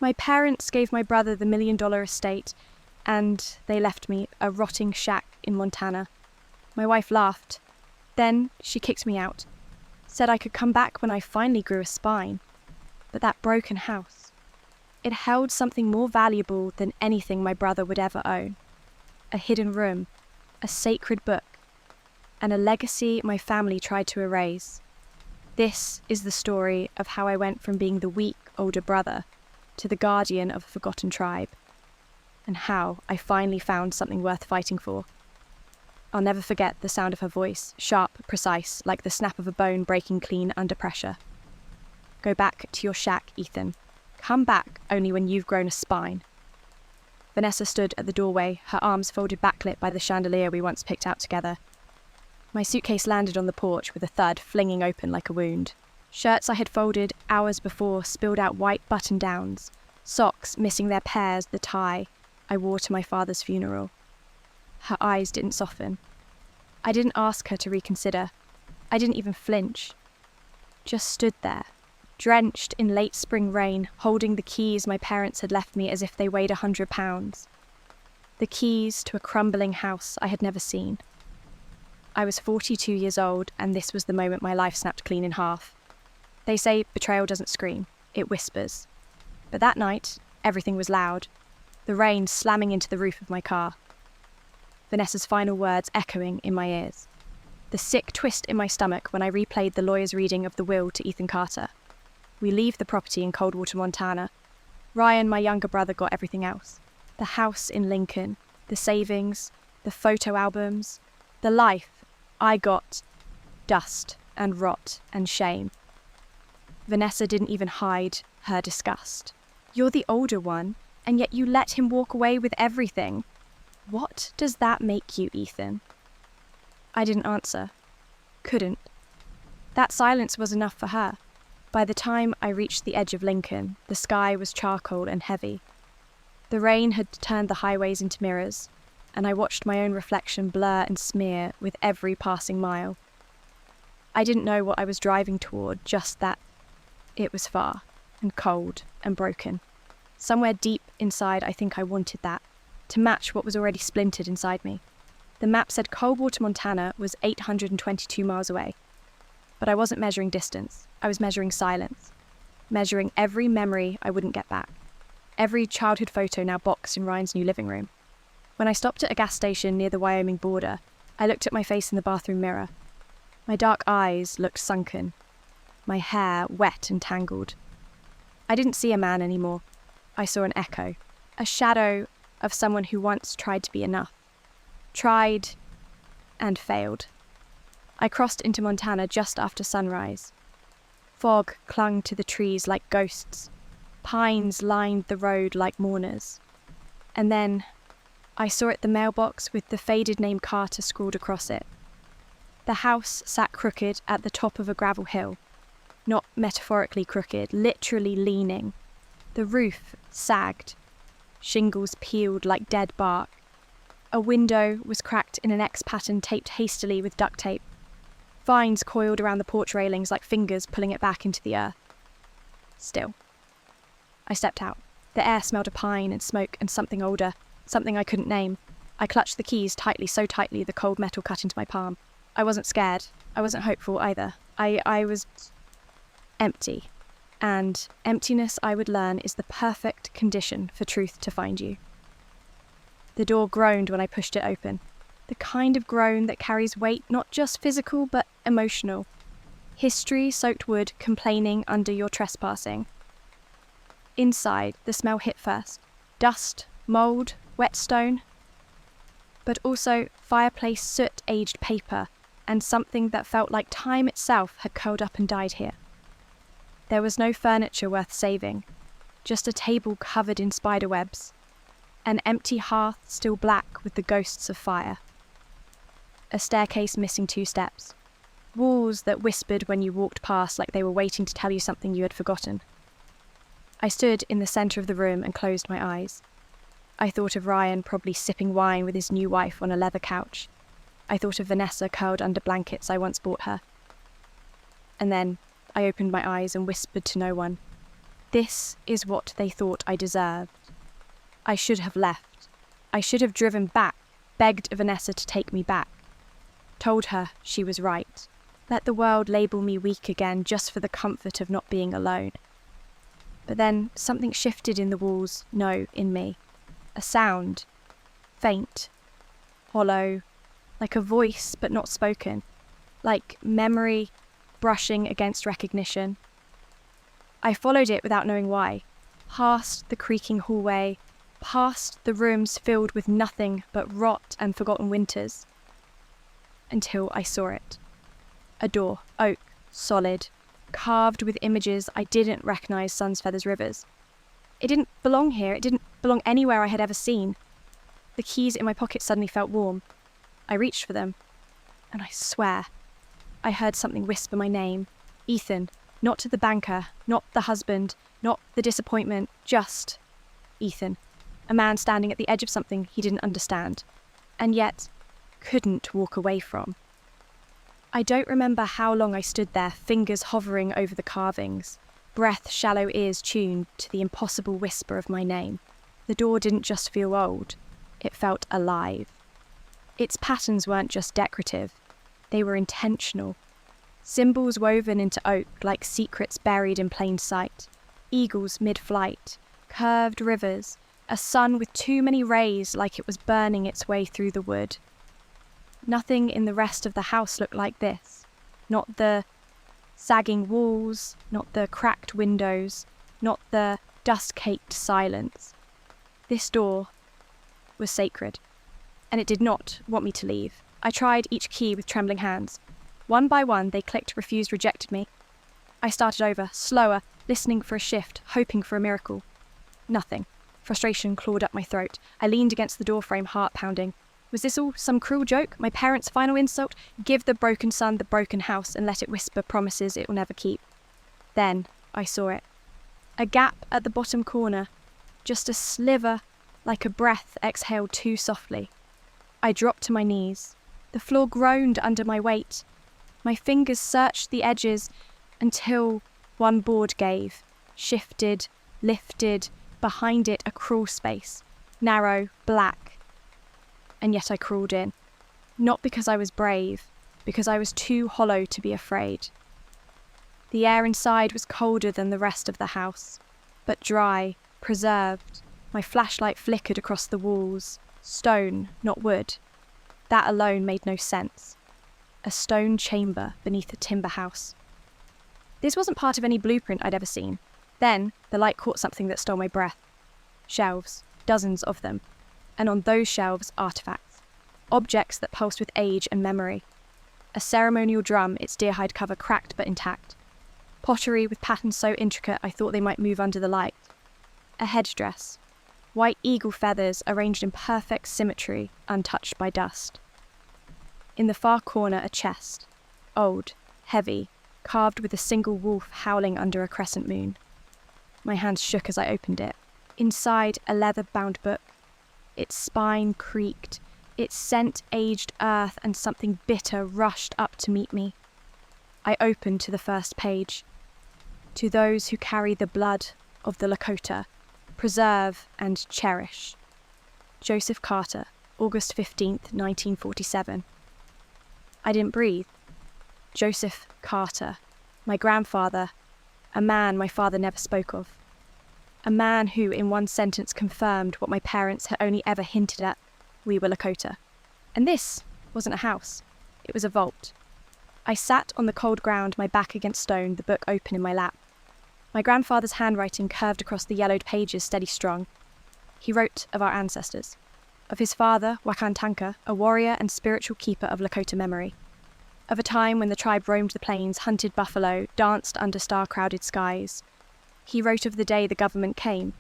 My parents gave my brother the $1 million estate, and they left me a rotting shack in Montana. My wife laughed. Then she kicked me out, said I could come back when I finally grew a spine. But that broken house, it held something more valuable than anything my brother would ever own. A hidden room, a sacred book, and a legacy my family tried to erase. This is the story of how I went from being the weak older brother to the guardian of a forgotten tribe, and how I finally found something worth fighting for. I'll never forget the sound of her voice, sharp, precise, like the snap of a bone breaking clean under pressure. Go back to your shack, Ethan. Come back only when you've grown a spine. Vanessa stood at the doorway, her arms folded backlit by the chandelier we once picked out together. My suitcase landed on the porch with a thud, flinging open like a wound. Shirts I had folded hours before spilled out white button-downs, socks missing their pairs, the tie I wore to my father's funeral. Her eyes didn't soften. I didn't ask her to reconsider. I didn't even flinch. Just stood there, drenched in late spring rain, holding the keys my parents had left me as if they weighed 100 pounds. The keys to a crumbling house I had never seen. I was 42 years old, and this was the moment my life snapped clean in half. They say betrayal doesn't scream, it whispers. But that night, everything was loud. The rain slamming into the roof of my car. Vanessa's final words echoing in my ears. The sick twist in my stomach when I replayed the lawyer's reading of the will to Ethan Carter. We leave the property in Coldwater, Montana. Ryan, my younger brother, got everything else. The house in Lincoln, the savings, the photo albums, the life. I got dust and rot and shame. Vanessa didn't even hide her disgust. You're the older one, and yet you let him walk away with everything. What does that make you, Ethan? I didn't answer. Couldn't. That silence was enough for her. By the time I reached the edge of Lincoln, the sky was charcoal and heavy. The rain had turned the highways into mirrors, and I watched my own reflection blur and smear with every passing mile. I didn't know what I was driving toward, just that it was far and cold and broken. Somewhere deep inside, I think I wanted that, to match what was already splintered inside me. The map said Coldwater, Montana was 822 miles away. But I wasn't measuring distance, I was measuring silence, measuring every memory I wouldn't get back, every childhood photo now boxed in Ryan's new living room. When I stopped at a gas station near the Wyoming border, I looked at my face in the bathroom mirror. My dark eyes looked sunken, my hair wet and tangled. I didn't see a man anymore. I saw an echo, a shadow of someone who once tried to be enough. Tried and failed. I crossed into Montana just after sunrise. Fog clung to the trees like ghosts. Pines lined the road like mourners. And then I saw at the mailbox with the faded name Carter scrawled across it. The house sat crooked at the top of a gravel hill. Not metaphorically crooked, literally leaning. The roof sagged. Shingles peeled like dead bark. A window was cracked in an X pattern taped hastily with duct tape. Vines coiled around the porch railings like fingers pulling it back into the earth. Still. I stepped out. The air smelled of pine and smoke and something older, something I couldn't name. I clutched the keys tightly, so tightly the cold metal cut into my palm. I wasn't scared. I wasn't hopeful either. I was empty. And emptiness, I would learn, is the perfect condition for truth to find you. The door groaned when I pushed it open. The kind of groan that carries weight, not just physical, but emotional. History-soaked wood complaining under your trespassing. Inside, the smell hit first. Dust, mould, wet stone. But also fireplace soot-aged paper, and something that felt like time itself had curled up and died here. There was no furniture worth saving, just a table covered in spider webs, an empty hearth still black with the ghosts of fire, a staircase missing 2 steps, walls that whispered when you walked past like they were waiting to tell you something you had forgotten. I stood in the centre of the room and closed my eyes. I thought of Ryan probably sipping wine with his new wife on a leather couch. I thought of Vanessa curled under blankets I once bought her. And then I opened my eyes and whispered to no one. This is what they thought I deserved. I should have left. I should have driven back, begged Vanessa to take me back. Told her she was right. Let the world label me weak again just for the comfort of not being alone. But then something shifted in the walls, no, in me. A sound. Faint. Hollow. Like a voice but not spoken. Like memory brushing against recognition. I followed it without knowing why. Past the creaking hallway, past the rooms filled with nothing but rot and forgotten winters. Until I saw it. A door, oak, solid, carved with images I didn't recognise Sun's Feathers Rivers. It didn't belong here, it didn't belong anywhere I had ever seen. The keys in my pocket suddenly felt warm. I reached for them, and I swear, I heard something whisper my name. Ethan, not to the banker, not the husband, not the disappointment, just Ethan. A man standing at the edge of something he didn't understand, and yet couldn't walk away from. I don't remember how long I stood there, fingers hovering over the carvings, breath shallow ears tuned to the impossible whisper of my name. The door didn't just feel old, it felt alive. Its patterns weren't just decorative, they were intentional. Symbols woven into oak like secrets buried in plain sight. Eagles mid-flight, curved rivers, a sun with too many rays like it was burning its way through the wood. Nothing in the rest of the house looked like this. Not the sagging walls, not the cracked windows, not the dust-caked silence. This door was sacred, and it did not want me to leave. I tried each key with trembling hands. One by one, they clicked, refused, rejected me. I started over, slower, listening for a shift, hoping for a miracle. Nothing. Frustration clawed up my throat. I leaned against the doorframe, heart pounding. Was this all some cruel joke? My parents' final insult? Give the broken son the broken house and let it whisper promises it will never keep. Then I saw it. A gap at the bottom corner. Just a sliver, like a breath exhaled too softly. I dropped to my knees. The floor groaned under my weight. My fingers searched the edges until one board gave, shifted, lifted, behind it a crawl space, narrow, black. And yet I crawled in. Not because I was brave, because I was too hollow to be afraid. The air inside was colder than the rest of the house, but dry, preserved. My flashlight flickered across the walls. Stone, not wood. That alone made no sense. A stone chamber beneath a timber house. This wasn't part of any blueprint I'd ever seen. Then, the light caught something that stole my breath. Shelves, dozens of them. And on those shelves, artefacts. Objects that pulsed with age and memory. A ceremonial drum, its deerhide cover cracked but intact. Pottery with patterns so intricate I thought they might move under the light. A headdress. White eagle feathers arranged in perfect symmetry, untouched by dust. In the far corner, a chest. Old, heavy, carved with a single wolf howling under a crescent moon. My hands shook as I opened it. Inside, a leather-bound book. Its spine creaked. It scent aged earth, and something bitter rushed up to meet me. I opened to the first page. To those who carry the blood of the Lakota, preserve and cherish. Joseph Carter, August 15th, 1947. I didn't breathe. Joseph Carter, my grandfather, a man my father never spoke of. A man who, in one sentence, confirmed what my parents had only ever hinted at: we were Lakota. And this wasn't a house. It was a vault. I sat on the cold ground, my back against stone, the book open in my lap. My grandfather's handwriting curved across the yellowed pages, steady strong. He wrote of our ancestors. Of his father, Wakantanka, a warrior and spiritual keeper of Lakota memory. Of a time when the tribe roamed the plains, hunted buffalo, danced under star-crowded skies. He wrote of the day the government came,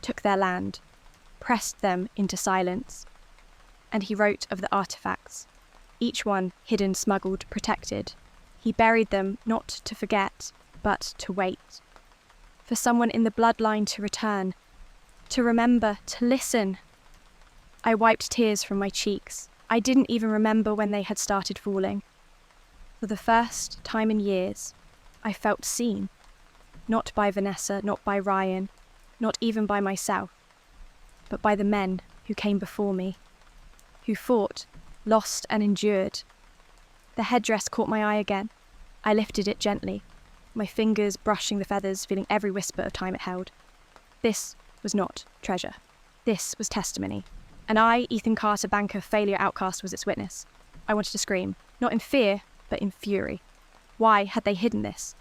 took their land, pressed them into silence. And he wrote of the artifacts, each one hidden, smuggled, protected. He buried them not to forget, but to wait. For someone in the bloodline to return, to remember, to listen. I wiped tears from my cheeks. I didn't even remember when they had started falling. For the first time in years, I felt seen. Not by Vanessa, not by Ryan, not even by myself, but by the men who came before me, who fought, lost and endured. The headdress caught my eye again. I lifted it gently, my fingers brushing the feathers, feeling every whisper of time it held. This was not treasure. This was testimony. And I, Ethan Carter, banker, failure outcast, was its witness. I wanted to scream, not in fear, but in fury. Why had they hidden this?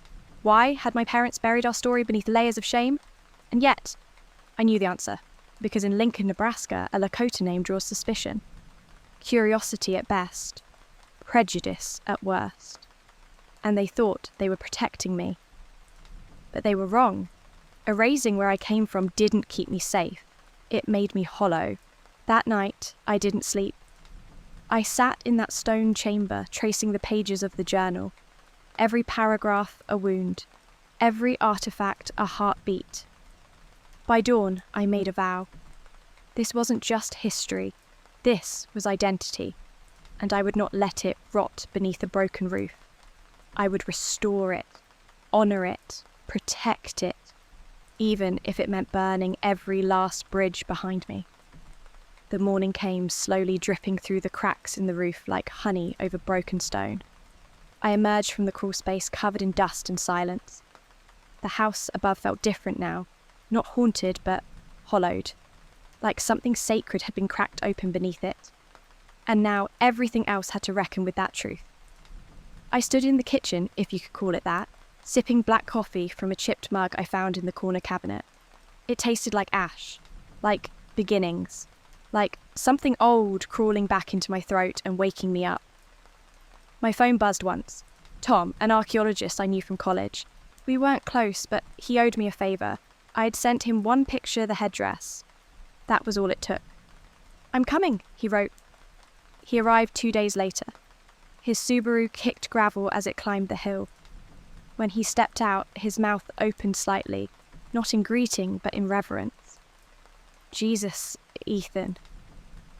Why had my parents buried our story beneath layers of shame? And yet, I knew the answer, because in Lincoln, Nebraska, a Lakota name draws suspicion. Curiosity at best, prejudice at worst. And they thought they were protecting me. But they were wrong. Erasing where I came from didn't keep me safe. It made me hollow. That night, I didn't sleep. I sat in that stone chamber, tracing the pages of the journal. Every paragraph a wound, every artifact a heartbeat. By dawn, I made a vow. This wasn't just history. This was identity, and I would not let it rot beneath a broken roof. I would restore it, honour it, protect it, even if it meant burning every last bridge behind me. The morning came, slowly dripping through the cracks in the roof like honey over broken stone. I emerged from the crawl space covered in dust and silence. The house above felt different now, not haunted but hollowed, like something sacred had been cracked open beneath it. And now everything else had to reckon with that truth. I stood in the kitchen, if you could call it that, sipping black coffee from a chipped mug I found in the corner cabinet. It tasted like ash, like beginnings, like something old crawling back into my throat and waking me up. My phone buzzed once. Tom, an archaeologist I knew from college. We weren't close, but he owed me a favour. I had sent him one picture of the headdress. That was all it took. "I'm coming," he wrote. He arrived 2 days later. His Subaru kicked gravel as it climbed the hill. When he stepped out, his mouth opened slightly, not in greeting, but in reverence. "Jesus, Ethan,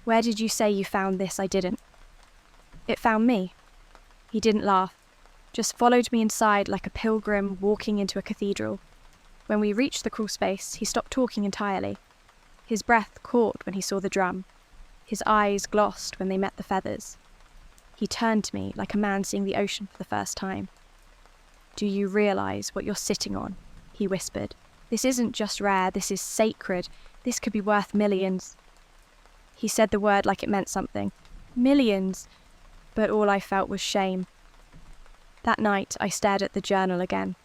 where did you say you found this I didn't?" "It found me." He didn't laugh, just followed me inside like a pilgrim walking into a cathedral. When we reached the crawl space, he stopped talking entirely. His breath caught when he saw the drum. His eyes glossed when they met the feathers. He turned to me like a man seeing the ocean for the first time. "Do you realise what you're sitting on?" he whispered. "This isn't just rare, this is sacred. This could be worth millions." He said the word like it meant something. Millions! But all I felt was shame. That night, I stared at the journal again.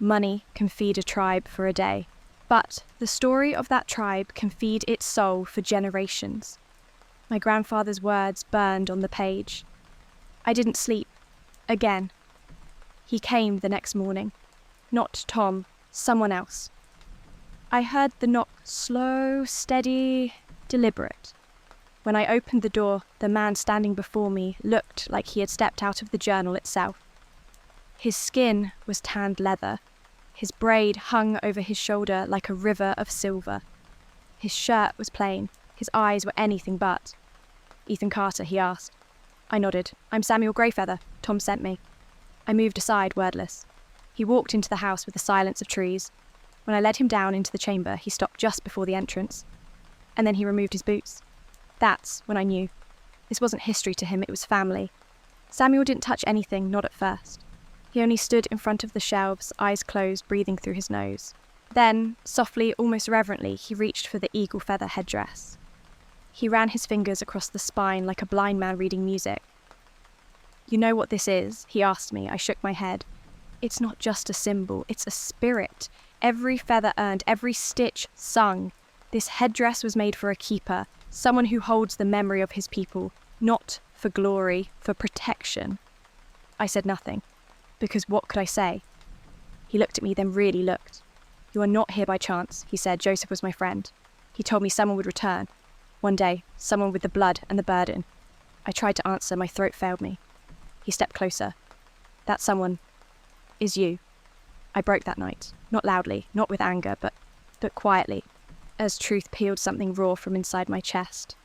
Money can feed a tribe for a day, but the story of that tribe can feed its soul for generations. My grandfather's words burned on the page. I didn't sleep. Again. He came the next morning. Not Tom, someone else. I heard the knock, slow, steady, deliberate. When I opened the door, the man standing before me looked like he had stepped out of the journal itself. His skin was tanned leather. His braid hung over his shoulder like a river of silver. His shirt was plain. His eyes were anything but. "Ethan Carter," he asked. I nodded. "I'm Samuel Greyfeather. Tom sent me." I moved aside, wordless. He walked into the house with the silence of trees. When I led him down into the chamber, he stopped just before the entrance. And then he removed his boots. That's when I knew. This wasn't history to him, it was family. Samuel didn't touch anything, not at first. He only stood in front of the shelves, eyes closed, breathing through his nose. Then, softly, almost reverently, he reached for the eagle feather headdress. He ran his fingers across the spine like a blind man reading music. "You know what this is?" he asked me. I shook my head. "It's not just a symbol, it's a spirit. Every feather earned, every stitch sung. This headdress was made for a keeper, someone who holds the memory of his people, not for glory, for protection." I said nothing, because what could I say? He looked at me, then really looked. "You are not here by chance," he said. "Joseph was my friend. He told me someone would return. One day, someone with the blood and the burden." I tried to answer, my throat failed me. He stepped closer. "That someone is you." I broke that night, not loudly, not with anger, but quietly, as truth peeled something raw from inside my chest.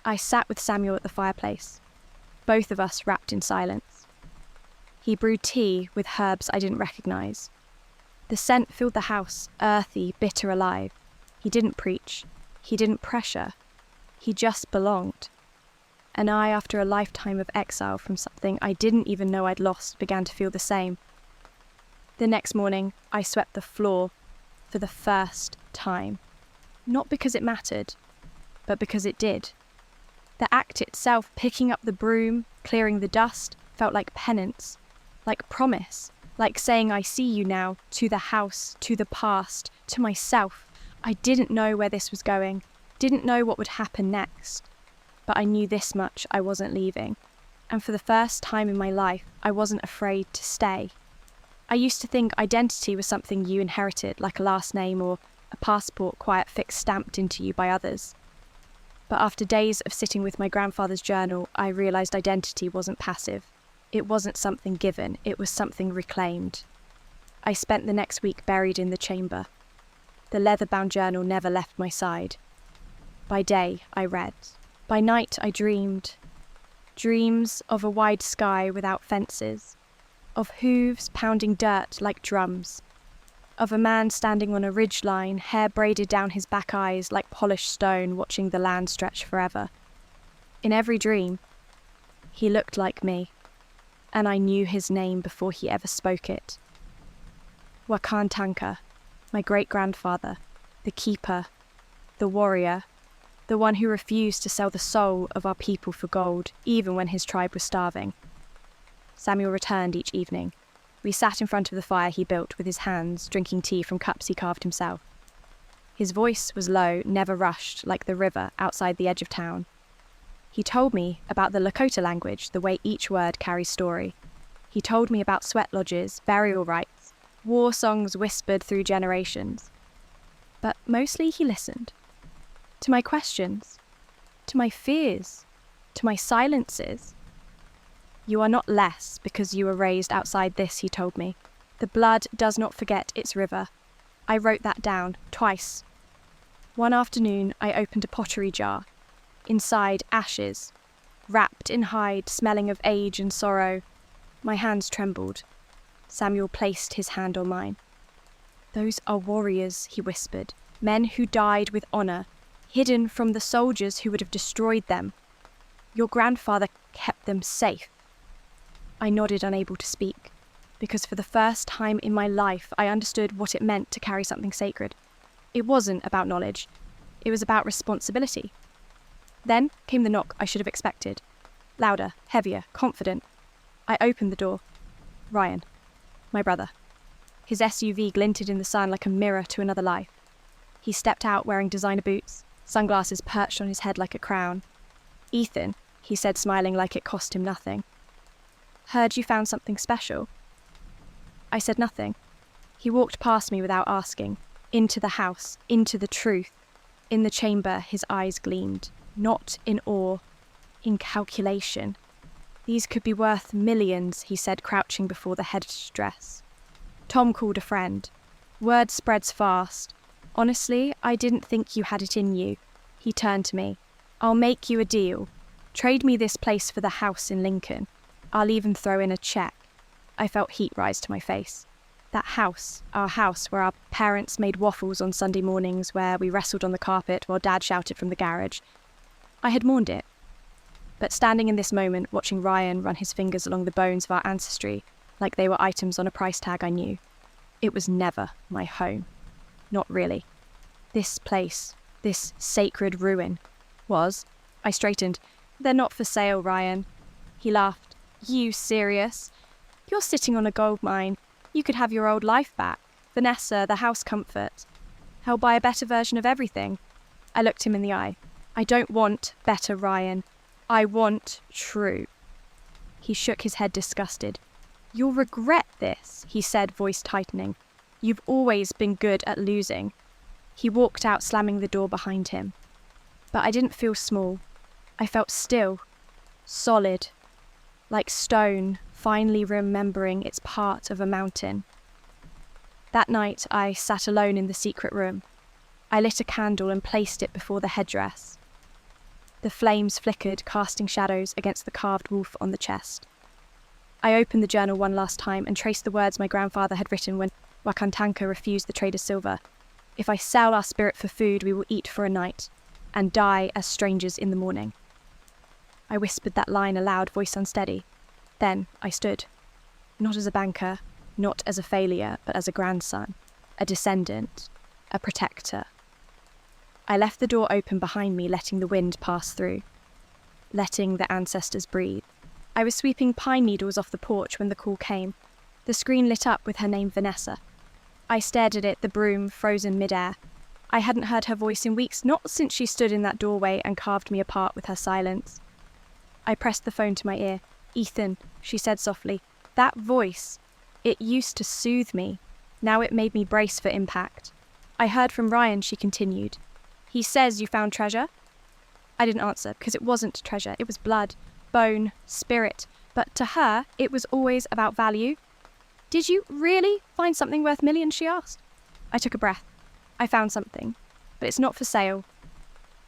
I sat with Samuel at the fireplace, both of us wrapped in silence. He brewed tea with herbs I didn't recognise. The scent filled the house, earthy, bitter, alive. He didn't preach. He didn't pressure. He just belonged. And I, after a lifetime of exile from something I didn't even know I'd lost, began to feel the same. The next morning, I swept the floor for the first time. Not because it mattered, but because it did. The act itself, picking up the broom, clearing the dust, felt like penance, like promise, like saying I see you now, to the house, to the past, to myself. I didn't know where this was going, didn't know what would happen next, but I knew this much: I wasn't leaving. And for the first time in my life, I wasn't afraid to stay. I used to think identity was something you inherited, like a last name or a passport quiet fix stamped into you by others. But after days of sitting with my grandfather's journal, I realised identity wasn't passive. It wasn't something given, it was something reclaimed. I spent the next week buried in the chamber. The leather-bound journal never left my side. By day, I read. By night, I dreamed. Dreams of a wide sky without fences, of hooves pounding dirt like drums, of a man standing on a ridgeline, hair braided down his back eyes like polished stone, watching the land stretch forever. In every dream, he looked like me, and I knew his name before he ever spoke it. Wakantanka, my great-grandfather, the keeper, the warrior, the one who refused to sell the soul of our people for gold, even when his tribe was starving. Samuel returned each evening. We sat in front of the fire he built with his hands, drinking tea from cups he carved himself. His voice was low, never rushed, like the river outside the edge of town. He told me about the Lakota language, the way each word carries story. He told me about sweat lodges, burial rites, war songs whispered through generations. But mostly he listened. To my questions, to my fears, to my silences. You are not less because you were raised outside this, he told me. The blood does not forget its river. I wrote that down, twice. One afternoon, I opened a pottery jar. Inside, ashes, wrapped in hide, smelling of age and sorrow. My hands trembled. Samuel placed his hand on mine. Those are warriors, he whispered, men who died with honour, hidden from the soldiers who would have destroyed them. Your grandfather kept them safe. I nodded, unable to speak, because for the first time in my life I understood what it meant to carry something sacred. It wasn't about knowledge. It was about responsibility. Then came the knock I should have expected. Louder, heavier, confident. I opened the door. Ryan, my brother. His SUV glinted in the sun like a mirror to another life. He stepped out wearing designer boots, sunglasses perched on his head like a crown. Ethan, he said, smiling like it cost him nothing. Heard you found something special. I said nothing. He walked past me without asking, into the house, into the truth. In the chamber, his eyes gleamed, not in awe, in calculation. These could be worth millions, he said, crouching before the headdress. Tom called a friend. Word spreads fast. Honestly, I didn't think you had it in you. He turned to me. I'll make you a deal. Trade me this place for the house in Lincoln. I'll even throw in a check. I felt heat rise to my face. That house, our house, where our parents made waffles on Sunday mornings, where we wrestled on the carpet while Dad shouted from the garage. I had mourned it. But standing in this moment, watching Ryan run his fingers along the bones of our ancestry, like they were items on a price tag, I knew. It was never my home. Not really. This place, this sacred ruin, was. I straightened. They're not for sale, Ryan. He laughed. You serious? You're sitting on a gold mine. You could have your old life back. Vanessa, the house comfort. I'll buy a better version of everything. I looked him in the eye. I don't want better, Ryan. I want true. He shook his head, disgusted. You'll regret this, he said, voice tightening. You've always been good at losing. He walked out, slamming the door behind him. But I didn't feel small. I felt still, solid, like stone, finally remembering it's part of a mountain. That night, I sat alone in the secret room. I lit a candle and placed it before the headdress. The flames flickered, casting shadows against the carved wolf on the chest. I opened the journal one last time and traced the words my grandfather had written when Wakantanka refused the trader's silver. If I sell our spirit for food, we will eat for a night, and die as strangers in the morning. I whispered that line aloud, voice unsteady. Then I stood. Not as a banker, not as a failure, but as a grandson, a descendant, a protector. I left the door open behind me, letting the wind pass through, letting the ancestors breathe. I was sweeping pine needles off the porch when the call came. The screen lit up with her name, Vanessa. I stared at it, the broom frozen mid-air. I hadn't heard her voice in weeks, not since she stood in that doorway and carved me apart with her silence. I pressed the phone to my ear. "Ethan," she said softly. "That voice, it used to soothe me. Now it made me brace for impact." "I heard from Ryan," she continued. "He says you found treasure?" I didn't answer, because it wasn't treasure. It was blood, bone, spirit. But to her, it was always about value. "Did you really find something worth millions?" she asked. I took a breath. "I found something, but it's not for sale."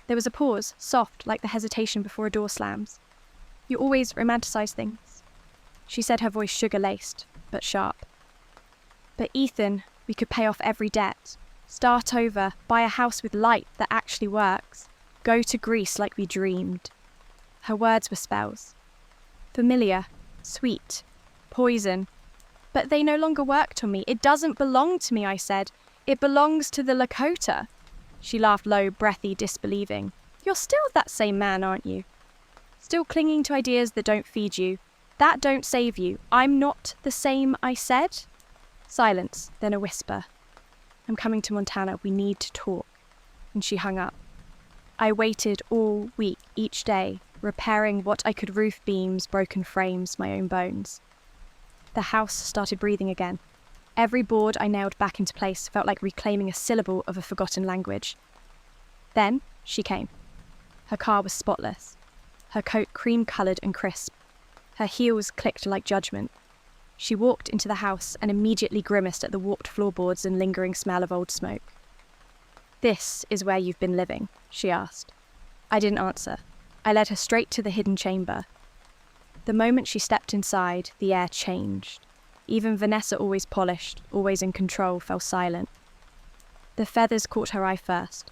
There was a pause, soft, like the hesitation before a door slams. "You always romanticize things." She said, her voice sugar-laced, but sharp. "But Ethan, we could pay off every debt, start over, buy a house with light that actually works, go to Greece like we dreamed." Her words were spells. Familiar, sweet, poison. "But they no longer worked on me. It doesn't belong to me," I said. "It belongs to the Lakota." She laughed low, breathy, disbelieving. "You're still that same man, aren't you? Still clinging to ideas that don't feed you, that don't save you. I'm not the same," I said. Silence, then a whisper. "I'm coming to Montana. We need to talk." And she hung up. I waited all week, each day, repairing what I could: roof beams, broken frames, my own bones. The house started breathing again. Every board I nailed back into place felt like reclaiming a syllable of a forgotten language. Then she came. Her car was spotless, her coat cream-coloured and crisp. Her heels clicked like judgment. She walked into the house and immediately grimaced at the warped floorboards and lingering smell of old smoke. "This is where you've been living?" she asked. I didn't answer. I led her straight to the hidden chamber. The moment she stepped inside, the air changed. Even Vanessa, always polished, always in control, fell silent. The feathers caught her eye first,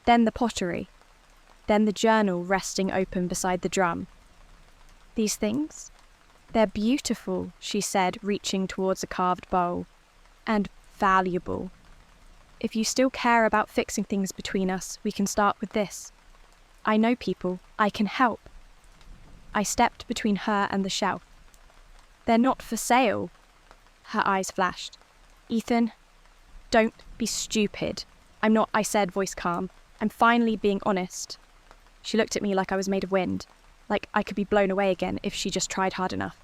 then the pottery, then the journal resting open beside the drum. "These things? They're beautiful," she said, reaching towards a carved bowl. "And valuable. If you still care about fixing things between us, we can start with this. I know people. I can help." I stepped between her and the shelf. "They're not for sale." Her eyes flashed. "Ethan, don't be stupid." "I'm not," I said, voice calm. "I'm finally being honest." She looked at me like I was made of wind, like I could be blown away again if she just tried hard enough.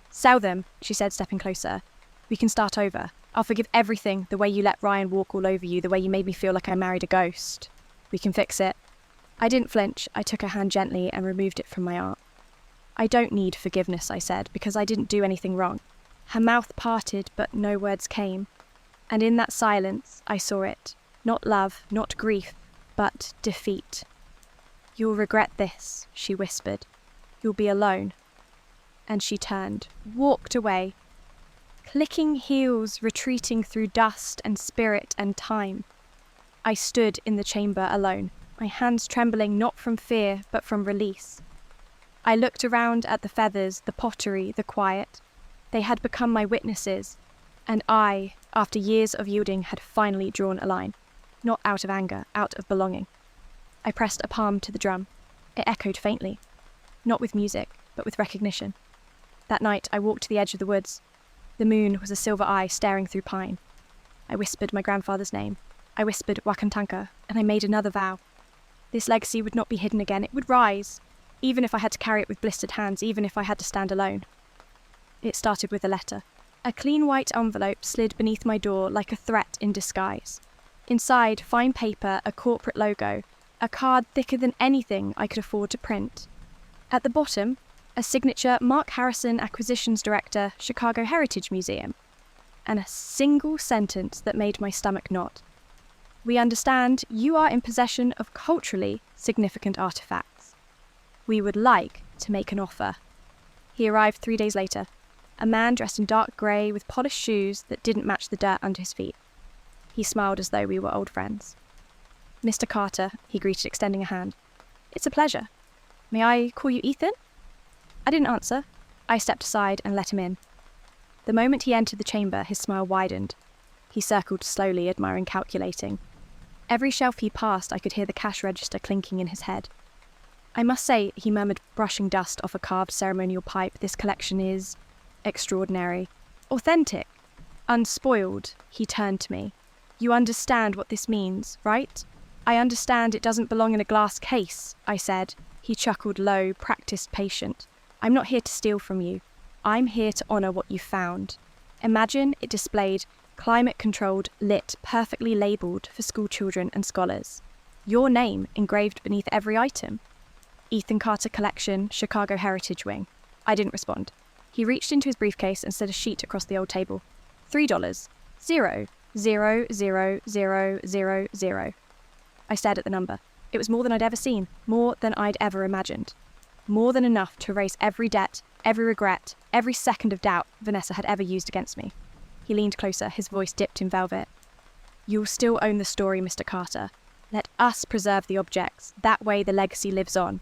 "Sell them," she said, stepping closer. "We can start over. I'll forgive everything, the way you let Ryan walk all over you, the way you made me feel like I married a ghost. We can fix it." I didn't flinch. I took her hand gently and removed it from my arm. "I don't need forgiveness," I said, "because I didn't do anything wrong." Her mouth parted, but no words came. And in that silence, I saw it. Not love, not grief, but defeat. "You'll regret this," she whispered. "You'll be alone." And she turned, walked away, clicking heels, retreating through dust and spirit and time. I stood in the chamber alone, my hands trembling not from fear, but from release. I looked around at the feathers, the pottery, the quiet. They had become my witnesses, and I, after years of yielding, had finally drawn a line. Not out of anger, out of belonging. I pressed a palm to the drum. It echoed faintly, not with music, but with recognition. That night, I walked to the edge of the woods. The moon was a silver eye staring through pine. I whispered my grandfather's name. I whispered Wakantanka, and I made another vow. This legacy would not be hidden again. It would rise, even if I had to carry it with blistered hands, even if I had to stand alone. It started with a letter. A clean white envelope slid beneath my door like a threat in disguise. Inside, fine paper, a corporate logo, a card thicker than anything I could afford to print. At the bottom, a signature: Mark Harrison, Acquisitions Director, Chicago Heritage Museum. And a single sentence that made my stomach knot. "We understand you are in possession of culturally significant artifacts. We would like to make an offer." He arrived 3 days later. a man dressed in dark grey with polished shoes that didn't match the dirt under his feet. He smiled as though we were old friends. "Mr. Carter," he greeted, extending a hand. "It's a pleasure. May I call you Ethan?" I didn't answer. I stepped aside and let him in. The moment he entered the chamber, his smile widened. He circled slowly, admiring, calculating. Every shelf he passed, I could hear the cash register clinking in his head. "I must say," he murmured, brushing dust off a carved ceremonial pipe, "this collection is extraordinary. Authentic. Unspoiled." He turned to me. "You understand what this means, right?" "I understand it doesn't belong in a glass case," I said. He chuckled low, practiced, patient. "I'm not here to steal from you. I'm here to honour what you found. Imagine it displayed, climate-controlled, lit, perfectly labelled for school children and scholars. Your name engraved beneath every item. Ethan Carter Collection, Chicago Heritage Wing." I didn't respond. He reached into his briefcase and slid a sheet across the old table. $3. 0, 0, 0, 0, 0, 0. I stared at the number. It was more than I'd ever seen, more than I'd ever imagined. More than enough to erase every debt, every regret, every second of doubt Vanessa had ever used against me. He leaned closer, his voice dipped in velvet. "You'll still own the story, Mr. Carter. Let us preserve the objects. That way the legacy lives on."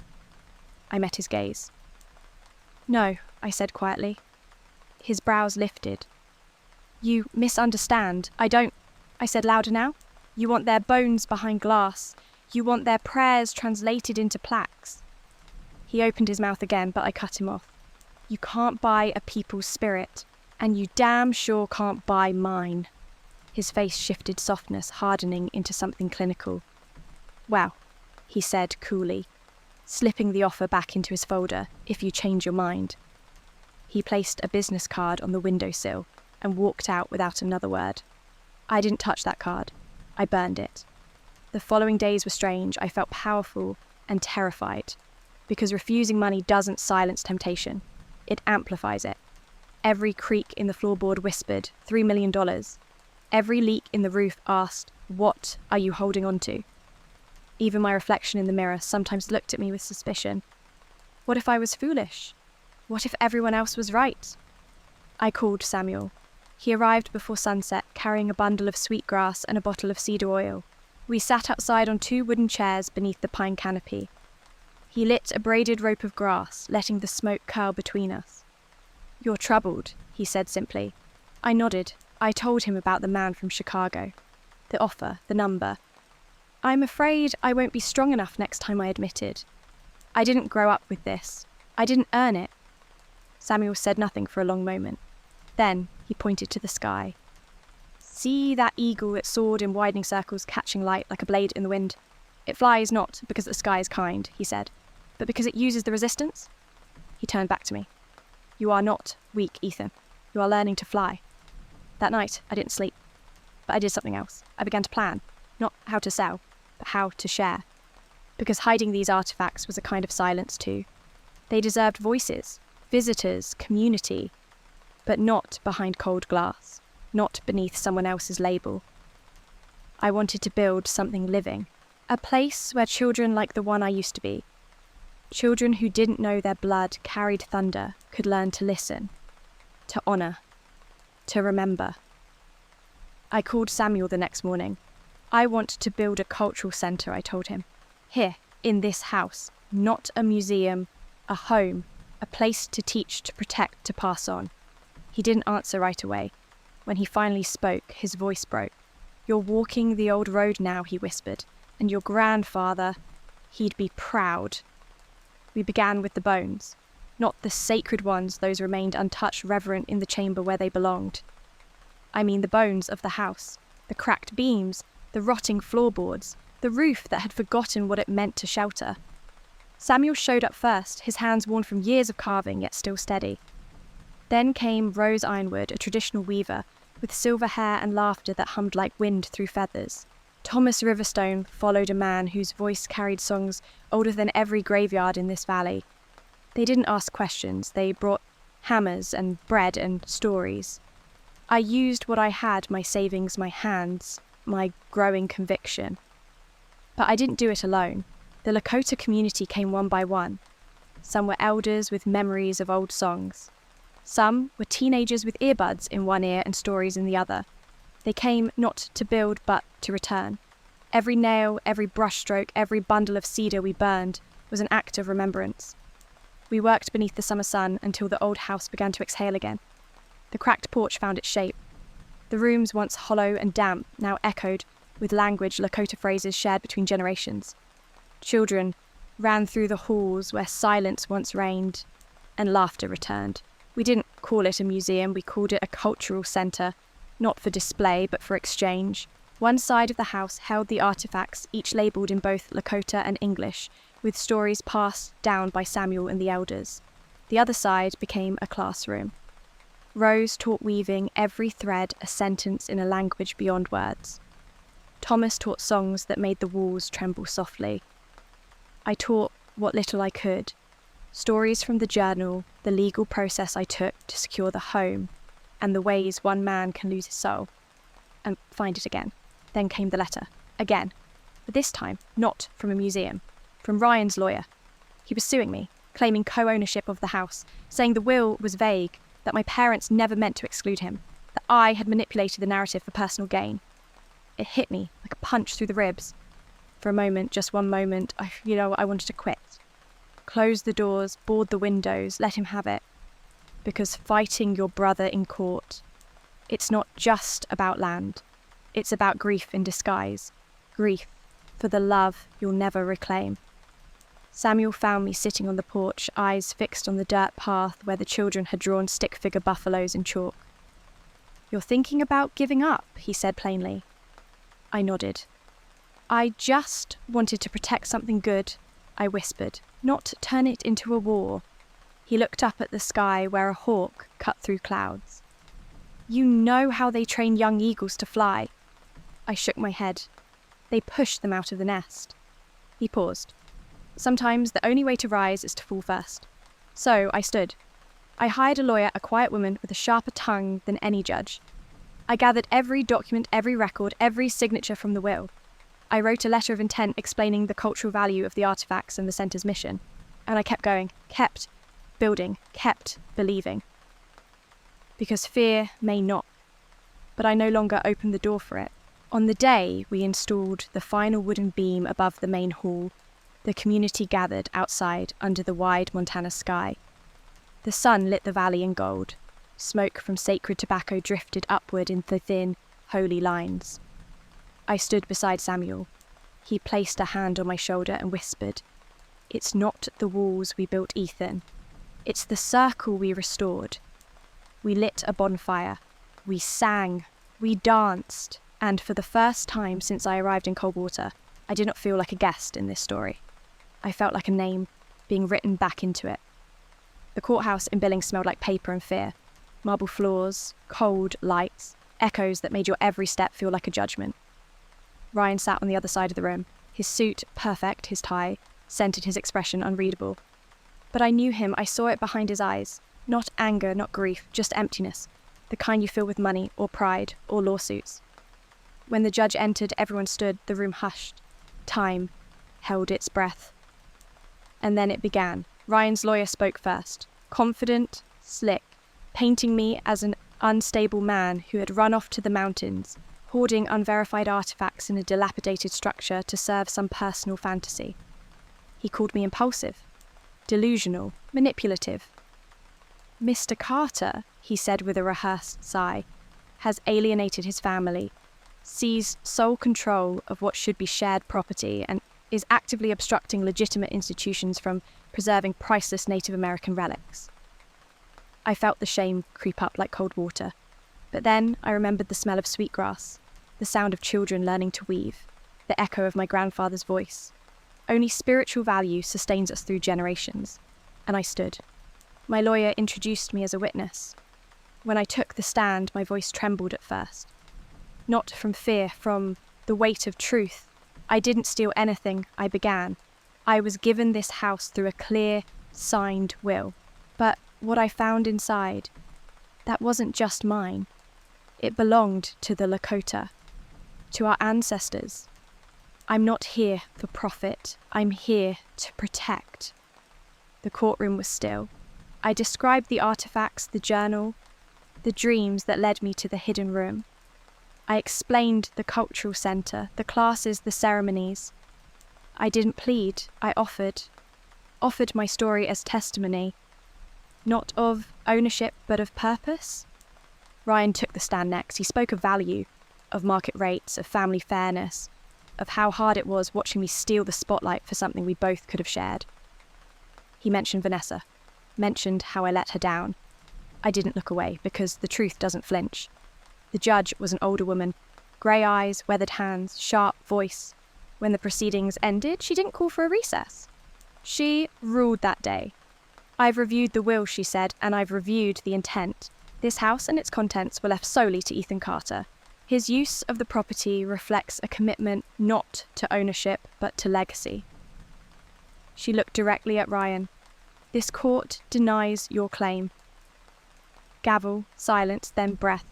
I met his gaze. "No," I said quietly. His brows lifted. "You misunderstand. I don't—" I said louder now. "You want their bones behind glass. You want their prayers translated into plaques." He opened his mouth again, but I cut him off. "You can't buy a people's spirit, and you damn sure can't buy mine." His face shifted softness, hardening into something clinical. "Well," he said coolly, slipping the offer back into his folder, "if you change your mind." He placed a business card on the windowsill and walked out without another word. I didn't touch that card. I burned it. The following days were strange. I felt powerful and terrified, because refusing money doesn't silence temptation. It amplifies it. Every creak in the floorboard whispered, $3 million. Every leak in the roof asked, "What are you holding on to?" Even my reflection in the mirror sometimes looked at me with suspicion. What if I was foolish? What if everyone else was right? I called Samuel. He arrived before sunset, carrying a bundle of sweetgrass and a bottle of cedar oil. We sat outside on 2 wooden chairs beneath the pine canopy. He lit a braided rope of grass, letting the smoke curl between us. "You're troubled," he said simply. I nodded. I told him about the man from Chicago. The offer, the number. "I'm afraid I won't be strong enough next time," I admitted. "I didn't grow up with this. I didn't earn it." Samuel said nothing for a long moment. Then he pointed to the sky. "See that eagle that soared in widening circles, catching light like a blade in the wind? It flies not because the sky is kind," he said, "but because it uses the resistance." He turned back to me. "You are not weak, Ethan. You are learning to fly." That night, I didn't sleep. But I did something else. I began to plan. Not how to sell, but how to share. Because hiding these artifacts was a kind of silence too. They deserved voices, visitors, community, but not behind cold glass, not beneath someone else's label. I wanted to build something living, a place where children like the one I used to be, children who didn't know their blood carried thunder, could learn to listen, to honour, to remember. I called Samuel the next morning. "I want to build a cultural centre," I told him. "Here, in this house, not a museum, a home, a place to teach, to protect, to pass on." He didn't answer right away. When he finally spoke, his voice broke. "You're walking the old road now," he whispered, "and your grandfather, he'd be proud." We began with the bones, not the sacred ones, those remained untouched, reverent in the chamber where they belonged. I mean the bones of the house, the cracked beams, the rotting floorboards, the roof that had forgotten what it meant to shelter. Samuel showed up first, his hands worn from years of carving, yet still steady. Then came Rose Ironwood, a traditional weaver, with silver hair and laughter that hummed like wind through feathers. Thomas Riverstone followed, a man whose voice carried songs older than every graveyard in this valley. They didn't ask questions, they brought hammers and bread and stories. I used what I had, my savings, my hands, my growing conviction. But I didn't do it alone. The Lakota community came one by one. Some were elders with memories of old songs. Some were teenagers with earbuds in one ear and stories in the other. They came not to build but to return. Every nail, every brushstroke, every bundle of cedar we burned was an act of remembrance. We worked beneath the summer sun until the old house began to exhale again. The cracked porch found its shape. The rooms, once hollow and damp, now echoed with language Lakota phrases shared between generations. Children ran through the halls where silence once reigned, and laughter returned. We didn't call it a museum, we called it a cultural centre, not for display but for exchange. One side of the house held the artefacts, each labelled in both Lakota and English, with stories passed down by Samuel and the elders. The other side became a classroom. Rose taught weaving every thread a sentence in a language beyond words. Thomas taught songs that made the walls tremble softly. I taught what little I could. Stories from the journal, the legal process I took to secure the home, and the ways one man can lose his soul and find it again. Then came the letter. Again. But this time, not from a museum. From Ryan's lawyer. He was suing me, claiming co-ownership of the house, saying the will was vague, that my parents never meant to exclude him, that I had manipulated the narrative for personal gain. It hit me like a punch through the ribs. For a moment, just one moment, I wanted to quit. Close the doors, board the windows, let him have it. Because fighting your brother in court, it's not just about land. It's about grief in disguise. Grief for the love you'll never reclaim. Samuel found me sitting on the porch, eyes fixed on the dirt path where the children had drawn stick figure buffaloes in chalk. "You're thinking about giving up," he said plainly. I nodded. "I just wanted to protect something good," I whispered, "not turn it into a war." He looked up at the sky where a hawk cut through clouds. "You know how they train young eagles to fly." I shook my head. "They push them out of the nest." He paused. "Sometimes the only way to rise is to fall first." So I stood. I hired a lawyer, a quiet woman with a sharper tongue than any judge. I gathered every document, every record, every signature from the will. I wrote a letter of intent explaining the cultural value of the artefacts and the centre's mission. And I kept going, kept building, kept believing. Because fear may knock, but I no longer opened the door for it. On the day we installed the final wooden beam above the main hall, the community gathered outside under the wide Montana sky. The sun lit the valley in gold. Smoke from sacred tobacco drifted upward in the thin, holy lines. I stood beside Samuel. He placed a hand on my shoulder and whispered, "It's not the walls we built, Ethan. It's the circle we restored." We lit a bonfire. We sang. We danced. And for the first time since I arrived in Coldwater, I did not feel like a guest in this story. I felt like a name being written back into it. The courthouse in Billings smelled like paper and fear. Marble floors, cold lights, echoes that made your every step feel like a judgment. Ryan sat on the other side of the room. His suit perfect, his tie scented his expression unreadable. But I knew him, I saw it behind his eyes. Not anger, not grief, just emptiness. The kind you fill with money, or pride, or lawsuits. When the judge entered, everyone stood, the room hushed. Time held its breath. And then it began. Ryan's lawyer spoke first. Confident, slick, painting me as an unstable man who had run off to the mountains, hoarding unverified artifacts in a dilapidated structure to serve some personal fantasy. He called me impulsive, delusional, manipulative. "Mr. Carter," he said with a rehearsed sigh, "has alienated his family, seized sole control of what should be shared property, and is actively obstructing legitimate institutions from preserving priceless Native American relics." I felt the shame creep up like cold water. But then I remembered the smell of sweetgrass, the sound of children learning to weave, the echo of my grandfather's voice. Only spiritual value sustains us through generations. And I stood. My lawyer introduced me as a witness. When I took the stand, my voice trembled at first. Not from fear, from the weight of truth. I didn't steal anything, I began. I was given this house through a clear, signed will. But what I found inside, that wasn't just mine. It belonged to the Lakota, to our ancestors. I'm not here for profit. I'm here to protect. The courtroom was still. I described the artifacts, the journal, the dreams that led me to the hidden room. I explained the cultural centre, the classes, the ceremonies. I didn't plead, I offered my story as testimony, not of ownership but of purpose. Ryan took the stand next. He spoke of value, of market rates, of family fairness, of how hard it was watching me steal the spotlight for something we both could have shared. He mentioned Vanessa, mentioned how I let her down. I didn't look away because the truth doesn't flinch. The judge was an older woman, grey eyes, weathered hands, sharp voice. When the proceedings ended, she didn't call for a recess. She ruled that day. "I've reviewed the will," she said, "and I've reviewed the intent. This house and its contents were left solely to Ethan Carter. His use of the property reflects a commitment not to ownership, but to legacy." She looked directly at Ryan. "This court denies your claim." Gavel, silence, then breath.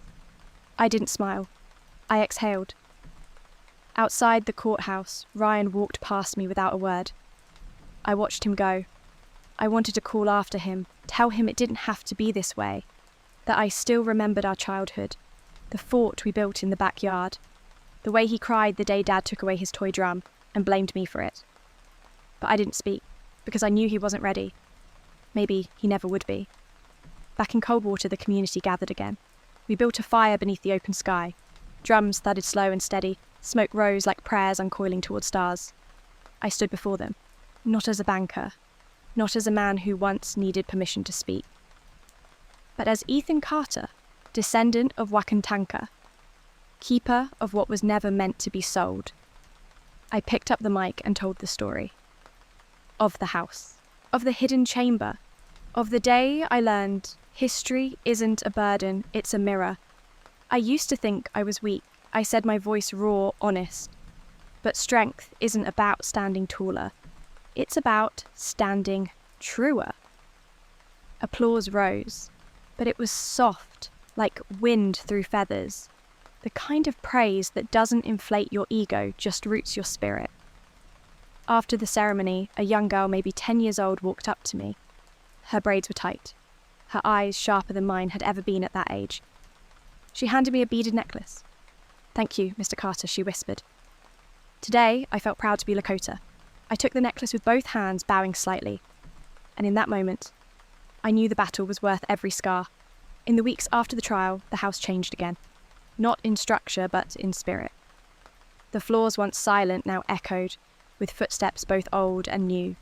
I didn't smile. I exhaled. Outside the courthouse, Ryan walked past me without a word. I watched him go. I wanted to call after him, tell him it didn't have to be this way, that I still remembered our childhood, the fort we built in the backyard, the way he cried the day Dad took away his toy drum and blamed me for it. But I didn't speak, because I knew he wasn't ready. Maybe he never would be. Back in Coldwater, the community gathered again. We built a fire beneath the open sky. Drums thudded slow and steady, smoke rose like prayers uncoiling toward stars. I stood before them, not as a banker, not as a man who once needed permission to speak, but as Ethan Carter, descendant of Wakantanka, keeper of what was never meant to be sold. I picked up the mic and told the story. Of the house, of the hidden chamber, of the day I learned history isn't a burden, it's a mirror. I used to think I was weak. I said my voice raw, honest. But strength isn't about standing taller. It's about standing truer. Applause rose, but it was soft, like wind through feathers. The kind of praise that doesn't inflate your ego, just roots your spirit. After the ceremony, a young girl, maybe 10 years old, walked up to me. Her braids were tight. Her eyes sharper than mine had ever been at that age. She handed me a beaded necklace. "Thank you, Mr. Carter," she whispered. Today, I felt proud to be Lakota. I took the necklace with both hands, bowing slightly. And in that moment, I knew the battle was worth every scar. In the weeks after the trial, the house changed again. Not in structure, but in spirit. The floors, once silent, now echoed, with footsteps both old and new.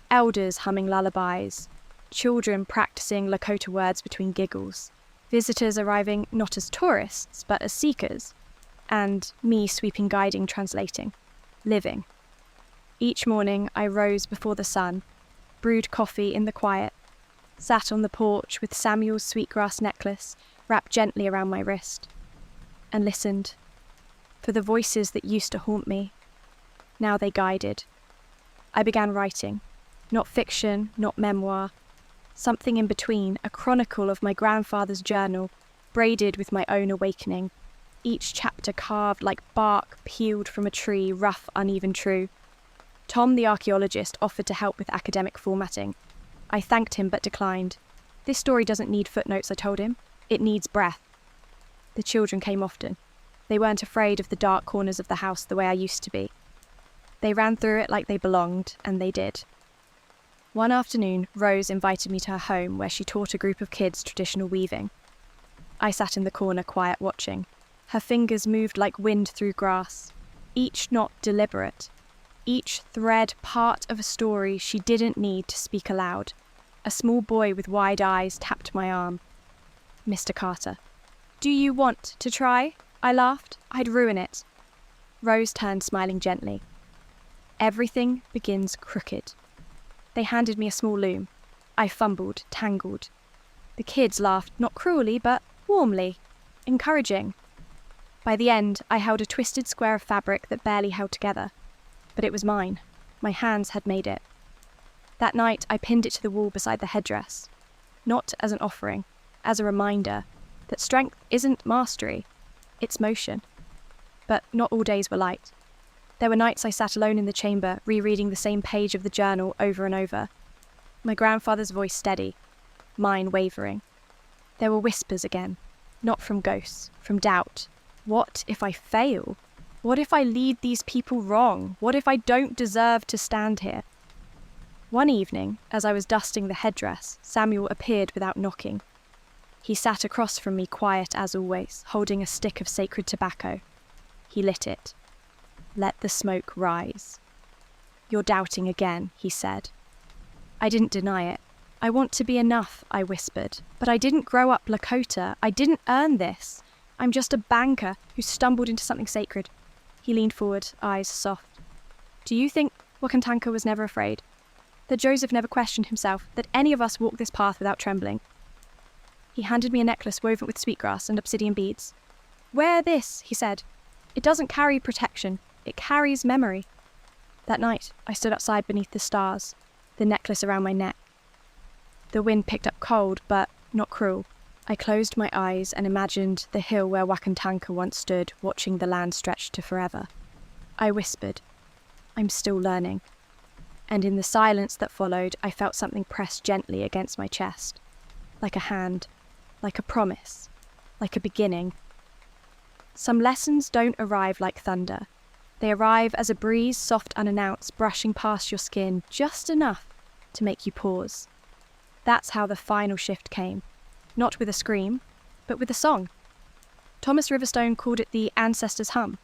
Elders humming lullabies, children practicing Lakota words between giggles, visitors arriving not as tourists, but as seekers, and me sweeping, guiding, translating, living. Each morning I rose before the sun, brewed coffee in the quiet, sat on the porch with Samuel's sweetgrass necklace wrapped gently around my wrist, and listened for the voices that used to haunt me. Now they guided. I began writing, not fiction, not memoir, something in between, a chronicle of my grandfather's journal, braided with my own awakening, each chapter carved like bark peeled from a tree, rough, uneven, true. Tom, the archaeologist, offered to help with academic formatting. I thanked him but declined. "This story doesn't need footnotes," I told him. "It needs breath." The children came often. They weren't afraid of the dark corners of the house the way I used to be. They ran through it like they belonged, and they did. One afternoon, Rose invited me to her home where she taught a group of kids traditional weaving. I sat in the corner, quiet, watching. Her fingers moved like wind through grass, each knot deliberate, each thread part of a story she didn't need to speak aloud. A small boy with wide eyes tapped my arm. "Mr. Carter." "Do you want to try?" I laughed. "I'd ruin it." Rose turned, smiling gently. Everything begins crooked. They handed me a small loom. I fumbled, tangled. The kids laughed, not cruelly, but warmly, encouraging. By the end, I held a twisted square of fabric that barely held together. But it was mine. My hands had made it. That night, I pinned it to the wall beside the headdress. Not as an offering, as a reminder that strength isn't mastery, it's motion. But not all days were light. There were nights I sat alone in the chamber, rereading the same page of the journal over and over. My grandfather's voice steady. mine wavering. There were whispers again, not from ghosts, from doubt. What if I fail? What if I lead these people wrong? What if I don't deserve to stand here? One evening, as I was dusting the headdress, Samuel appeared without knocking. He sat across from me, quiet as always, holding a stick of sacred tobacco. He lit it. Let the smoke rise. You're doubting again, he said. I didn't deny it. I want to be enough, I whispered. But I didn't grow up Lakota. I didn't earn this. I'm just a banker who stumbled into something sacred. He leaned forward, eyes soft. Do you think Wakantanka was never afraid? That Joseph never questioned himself? That any of us walk this path without trembling? He handed me a necklace woven with sweetgrass and obsidian beads. Wear this, he said. It doesn't carry protection. It carries memory. That night, I stood outside beneath the stars, the necklace around my neck. The wind picked up cold, but not cruel. I closed my eyes and imagined the hill where Wakantanka once stood, watching the land stretch to forever. I whispered, I'm still learning. And in the silence that followed, I felt something press gently against my chest. Like a hand, like a promise, like a beginning. Some lessons don't arrive like thunder. They arrive as a breeze, soft unannounced, brushing past your skin just enough to make you pause. That's how the final shift came. Not with a scream, but with a song. Thomas Riverstone called it the ancestor's hum,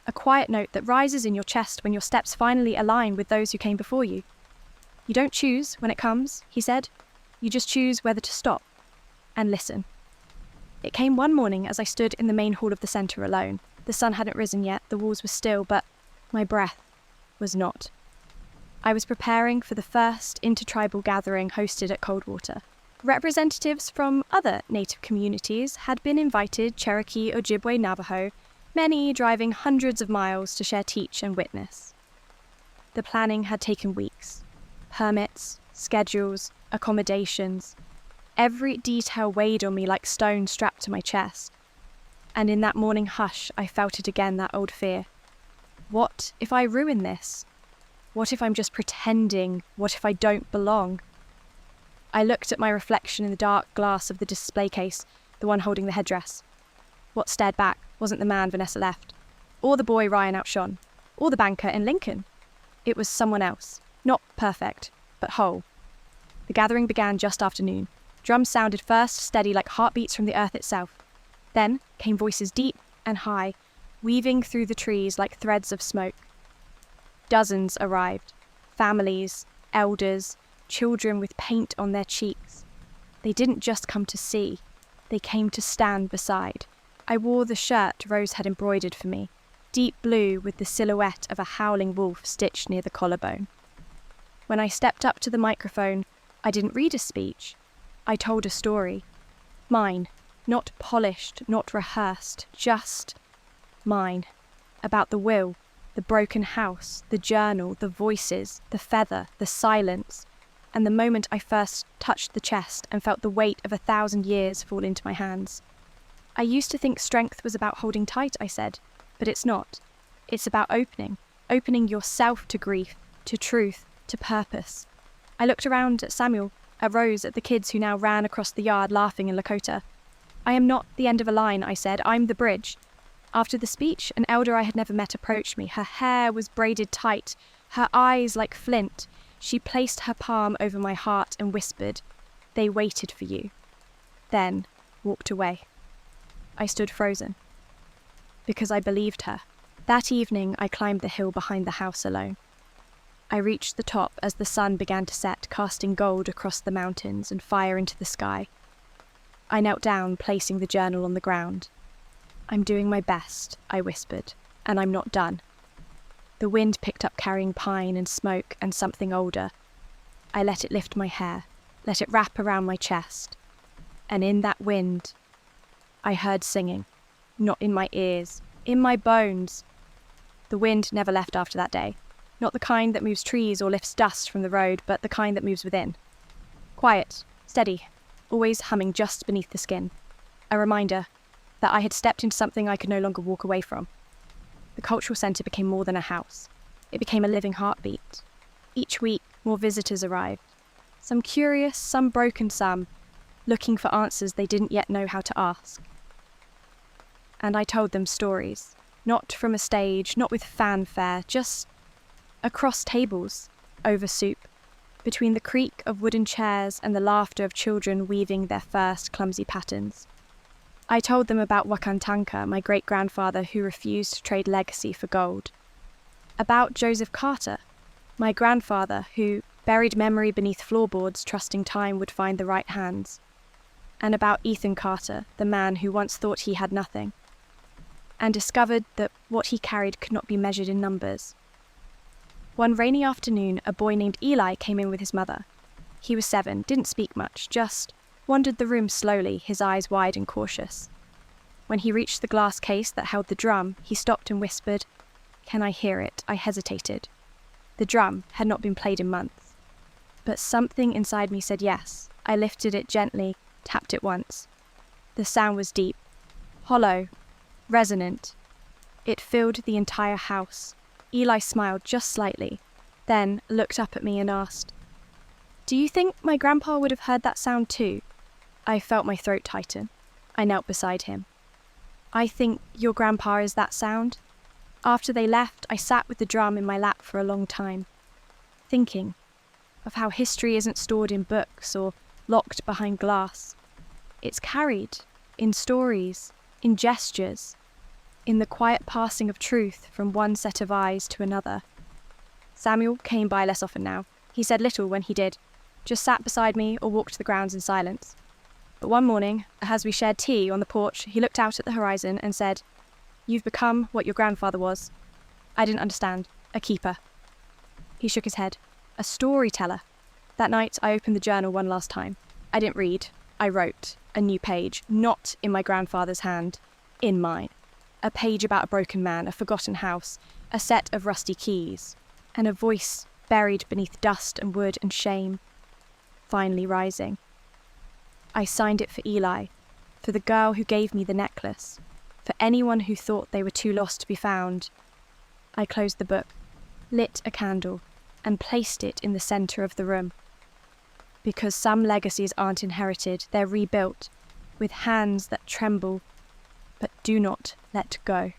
a quiet note that rises in your chest when your steps finally align with those who came before you. You don't choose when it comes, he said. You just choose whether to stop and listen. It came one morning as I stood in the main hall of the centre alone. The sun hadn't risen yet, the walls were still, but my breath was not. I was preparing for the first intertribal gathering hosted at Coldwater. Representatives from other native communities had been invited, Cherokee, Ojibwe, Navajo, many driving hundreds of miles to share teach and witness. The planning had taken weeks. Permits, schedules, accommodations. Every detail weighed on me like stone strapped to my chest. And in that morning hush, I felt it again, that old fear. What if I ruin this? What if I'm just pretending? What if I don't belong? I looked at my reflection in the dark glass of the display case, the one holding the headdress. What stared back wasn't the man Vanessa left, or the boy Ryan outshone, or the banker in Lincoln. It was someone else, not perfect, but whole. The gathering began just after noon. Drums sounded first steady like heartbeats from the earth itself. Then came voices deep and high, weaving through the trees like threads of smoke. Dozens arrived, families, elders, children with paint on their cheeks. They didn't just come to see, they came to stand beside. I wore the shirt Rose had embroidered for me, deep blue with the silhouette of a howling wolf stitched near the collarbone. When I stepped up to the microphone, I didn't read a speech. I told a story. Mine, not polished, not rehearsed, just mine. About the will, the broken house, the journal, the voices, the feather, the silence, and the moment I first touched the chest and felt the weight of 1,000 years fall into my hands. I used to think strength was about holding tight, I said, but it's not. It's about opening yourself to grief, to truth, to purpose. I looked around at Samuel, at Rose, at the kids who now ran across the yard laughing in Lakota. I am not the end of a line, I said, I'm the bridge. After the speech, an elder I had never met approached me. Her hair was braided tight, her eyes like flint. She placed her palm over my heart and whispered, "They waited for you." Then walked away. I stood frozen. Because I believed her. That evening I climbed the hill behind the house alone. I reached the top as the sun began to set, casting gold across the mountains and fire into the sky. I knelt down, placing the journal on the ground. "I'm doing my best," I whispered, "and I'm not done." The wind picked up carrying pine and smoke and something older. I let it lift my hair, let it wrap around my chest. And in that wind, I heard singing, not in my ears, in my bones. The wind never left after that day. Not the kind that moves trees or lifts dust from the road, but the kind that moves within. Quiet, steady, always humming just beneath the skin. A reminder that I had stepped into something I could no longer walk away from. The cultural centre became more than a house. It became a living heartbeat. Each week, more visitors arrived. Some curious, some broken, some, looking for answers they didn't yet know how to ask. And I told them stories, not from a stage, not with fanfare, just across tables, over soup, between the creak of wooden chairs and the laughter of children weaving their first clumsy patterns. I told them about Wakantanka, my great-grandfather who refused to trade legacy for gold. About Joseph Carter, my grandfather who buried memory beneath floorboards trusting time would find the right hands. And about Ethan Carter, the man who once thought he had nothing, and discovered that what he carried could not be measured in numbers. One rainy afternoon, a boy named Eli came in with his mother. He was 7, didn't speak much, just wandered the room slowly, his eyes wide and cautious. When he reached the glass case that held the drum, he stopped and whispered, "Can I hear it?" I hesitated. The drum had not been played in months. But something inside me said yes. I lifted it gently, tapped it once. The sound was deep, hollow, resonant. It filled the entire house. Eli smiled just slightly, then looked up at me and asked, "Do you think my grandpa would have heard that sound too?" I felt my throat tighten. I knelt beside him. "I think your grandpa is that sound." After they left, I sat with the drum in my lap for a long time, thinking of how history isn't stored in books or locked behind glass. It's carried in stories, in gestures, in the quiet passing of truth from one set of eyes to another. Samuel came by less often now. He said little when he did, just sat beside me or walked the grounds in silence. But one morning, as we shared tea on the porch, he looked out at the horizon and said, "You've become what your grandfather was." I didn't understand. A keeper. He shook his head. A storyteller. That night, I opened the journal one last time. I didn't read. I wrote a new page, not in my grandfather's hand, in mine. A page about a broken man, a forgotten house, a set of rusty keys, and a voice buried beneath dust and wood and shame, finally rising. I signed it for Eli, for the girl who gave me the necklace, for anyone who thought they were too lost to be found. I closed the book, lit a candle, and placed it in the centre of the room. Because some legacies aren't inherited, they're rebuilt, with hands that tremble but do not let go.